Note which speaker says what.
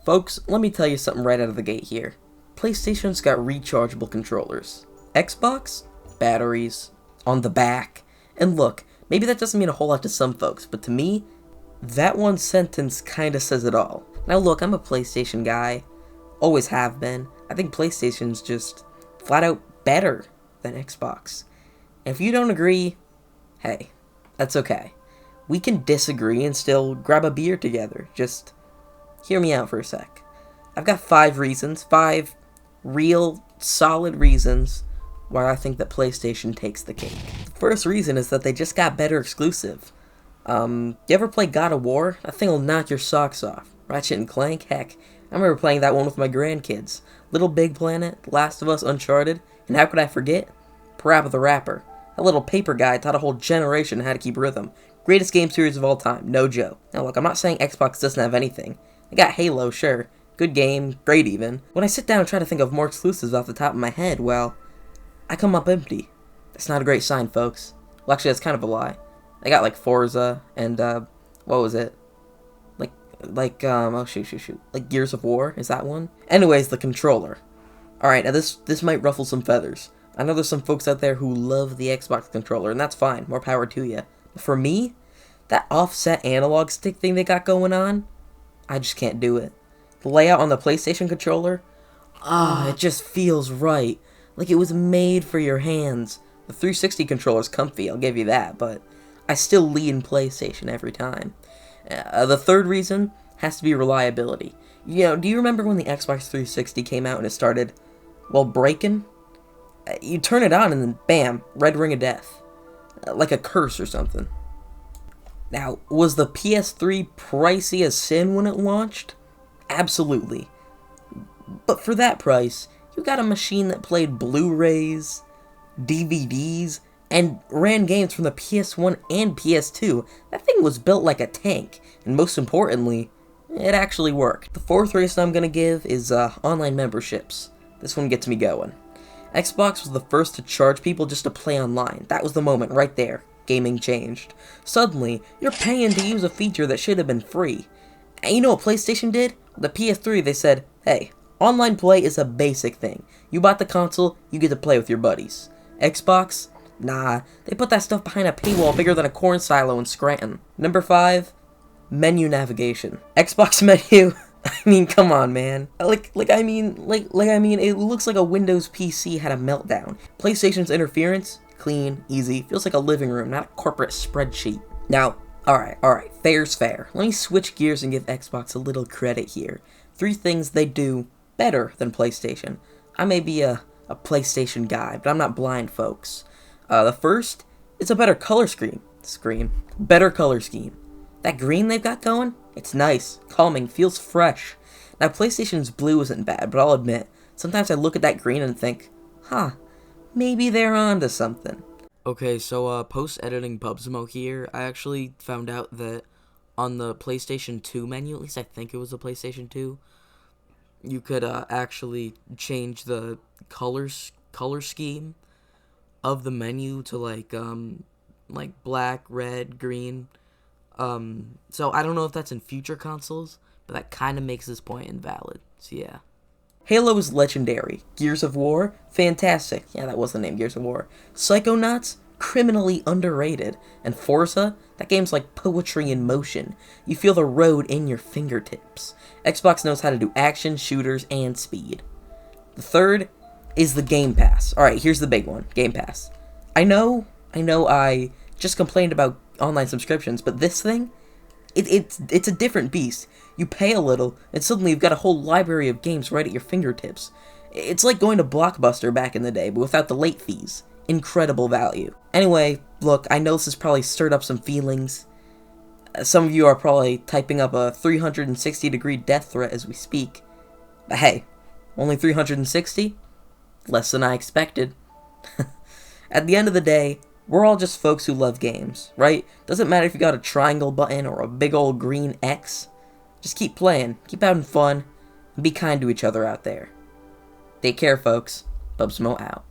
Speaker 1: Folks, let me tell you something right out of the gate here. PlayStation's got rechargeable controllers. Xbox? Batteries. On the back. And look, maybe that doesn't mean a whole lot to some folks, but to me, that one sentence kinda says it all. Now look, I'm a PlayStation guy. Always have been. I think PlayStation's just flat out better than Xbox. And if you don't agree, hey, that's okay. We can disagree and still grab a beer together. Just hear me out for a sec. I've got 5 reasons, 5 real, solid reasons why I think that PlayStation takes the cake. The first reason is that they just got better exclusive. You ever play God of War? That thing will knock your socks off. Ratchet and Clank? Heck, I remember playing that one with my grandkids. Little Big Planet, Last of Us, Uncharted, and how could I forget? Parappa the Rapper. That little paper guy taught a whole generation how to keep rhythm. Greatest game series of all time, no joke. Now look, I'm not saying Xbox doesn't have anything. I got Halo, sure. Good game, great even. When I sit down and try to think of more exclusives off the top of my head, well, I come up empty. That's not a great sign, folks. Well, actually, that's kind of a lie. I got like Forza and, what was it? Oh shoot. Like Gears of War, is that one? Anyways, the controller. Alright, now this might ruffle some feathers. I know there's some folks out there who love the Xbox controller, and that's fine, more power to you. But for me, that offset analog stick thing they got going on, I just can't do it. The layout on the PlayStation controller, it just feels right. Like it was made for your hands. The 360 controller's comfy, I'll give you that, but I still lean PlayStation every time. The third reason has to be reliability. You know, do you remember when the Xbox 360 came out and it started, well, breaking? You turn it on and then bam, red ring of death. Like a curse or something. Now, was the PS3 pricey as sin when it launched? Absolutely. But for that price, you got a machine that played Blu-rays, DVDs, and ran games from the PS1 and PS2. That thing was built like a tank, and most importantly, it actually worked. The fourth reason I'm gonna give is online memberships. This one gets me going. Xbox was the first to charge people just to play online. That was the moment right there. Gaming changed. Suddenly, you're paying to use a feature that should have been free. And you know what PlayStation did? The PS3, they said, hey, online play is a basic thing. You bought the console, you get to play with your buddies. Xbox? Nah, they put that stuff behind a paywall bigger than a corn silo in Scranton. Number 5, menu navigation. Xbox menu, I mean, come on, man. I mean, it looks like a Windows PC had a meltdown. PlayStation's interference, clean, easy, feels like a living room, not a corporate spreadsheet. Now, alright, fair's fair. Let me switch gears and give Xbox a little credit here. 3 things they do better than PlayStation. I may be a PlayStation guy, but I'm not blind, folks. The first, it's a better color scheme. Better color scheme. That green they've got going, it's nice, calming, feels fresh. Now, PlayStation's blue isn't bad, but I'll admit, sometimes I look at that green and think, maybe they're onto something. Okay, so, post-editing Bubsmo here, I actually found out that on the PlayStation 2 menu, at least I think it was the PlayStation 2, you could, actually change the color scheme of the menu to, like black, red, green. So I don't know if that's in future consoles, but that kind of makes this point invalid, so yeah. Halo is legendary. Gears of War, fantastic. Yeah, that was the name, Gears of War. Psychonauts, criminally underrated. And Forza, that game's like poetry in motion. You feel the road in your fingertips. Xbox knows how to do action, shooters, and speed. The third is the Game Pass. Alright, here's the big one, Game Pass. I know I just complained about online subscriptions, but this thing, it's a different beast. You pay a little, and suddenly you've got a whole library of games right at your fingertips. It's like going to Blockbuster back in the day, but without the late fees. Incredible value. Anyway, look, I know this has probably stirred up some feelings. Some of you are probably typing up a 360-degree death threat as we speak. But hey, only 360? Less than I expected. At the end of the day, we're all just folks who love games, right? Doesn't matter if you got a triangle button or a big old green X. Just keep playing, keep having fun, and be kind to each other out there. Take care, folks. Bubsmo out.